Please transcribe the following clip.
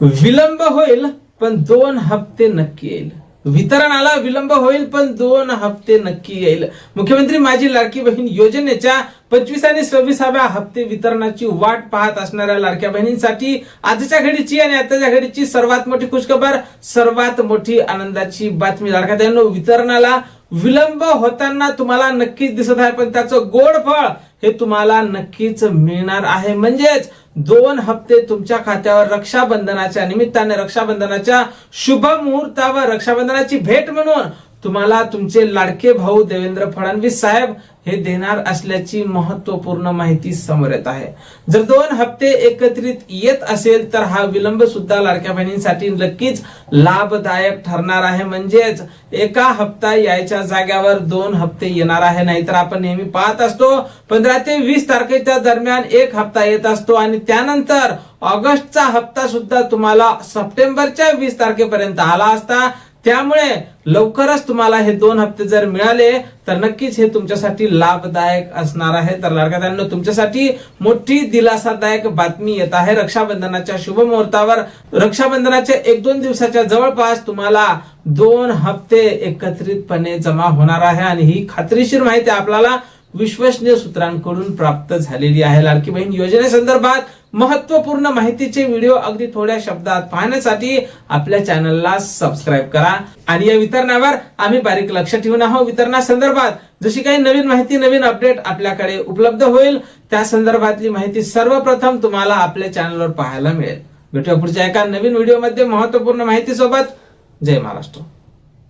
विलंब होईल पण 2 हप्ते नक्की येईल. वितरणाला विलंब होईल पण 2 हप्ते नक्की येईल. मुख्यमंत्री माझी लाडकी बहीण योजनेच्या 25 आणि 26व्या हप्ते वितरणाची वाट पाहत असणाऱ्या लाडक्या बहिणींसाठी आजच्या घडीची आणि आताच्या घडीची सर्वात मोठी खुशखबर, सर्वात मोठी आनंदाची बातमी. लाडक्या बहिणींनो, वितरणाला विलंब होताना तुम्हाला नक्कीच दिसत आहे, पण त्याचं गोड फळ हे तुम्हाला नक्कीच मिळणार आहे. म्हणजेच 2 हप्ते तुमच्या खात्यावर रक्षाबंधनाच्या निमित्ताने, रक्षाबंधनाच्या शुभ मुहूर्तावर, रक्षाबंधनाची भेट म्हणून तुम्हाला तुमचे लाडके भाऊ देवेंद्र फडणवीस साहेब हे देणार असल्याची महत्वपूर्ण माहिती समोर येत आहे. जर 2 हप्ते एकत्रित येत असेल तर हा विलंब सुद्धा लाडक्या बहिणींसाठी नक्कीच लाभदायक ठरणार आहे. म्हणजेच एका हप्ता यायच्या जाग्यावर 2 हप्ते येणार आहे. नाहीतर आपण नेहमी पाहत असतो 15 ते 20 तारखेच्या दरम्यान एक हप्ता येत असतो आणि त्यानंतर ऑगस्टचा हप्ता सुद्धा तुम्हाला सप्टेंबरच्या 20 तारखेपर्यंत आला असता. त्यामुळे लवकरच तुम्हाला हे 2 हप्ते जर मिळाले तर नक्कीच हे तुमच्यासाठी लाभदायक असणार आहे. तर लाडक्या बहिणींनो, तुमच्यासाठी मोठी दिलासादायक बातमी येत आहे. रक्षाबंधनाच्या शुभ मुहूर्तावर, रक्षाबंधनाच्या 1-2 दिवसाच्या जवळपास तुम्हाला 2 हप्ते एकत्रितपणे जमा होणार आहे आणि ही खात्रीशीर माहिती आपल्याला विश्वसनीय सूत्रांकडून प्राप्त झालेली आहे. लाडकी बहीण योजनेसंदर्भात महत्वपूर्ण माहितीचे व्हिडिओ अगदी थोड्या शब्दात पाहण्यासाठी आपल्या चॅनलला सबस्क्राईब करा. आणि या वितरणावर आम्ही बारीक लक्ष ठेवून आहोत. वितरणासंदर्भात जशी काही नवीन माहिती, नवीन अपडेट आपल्याकडे उपलब्ध होईल त्या संदर्भातली माहिती सर्वप्रथम तुम्हाला आपल्या चॅनलवर पाहायला मिळेल. भेटूया पुढच्या एका नवीन व्हिडिओमध्ये महत्वपूर्ण माहिती सोबत. जय महाराष्ट्र.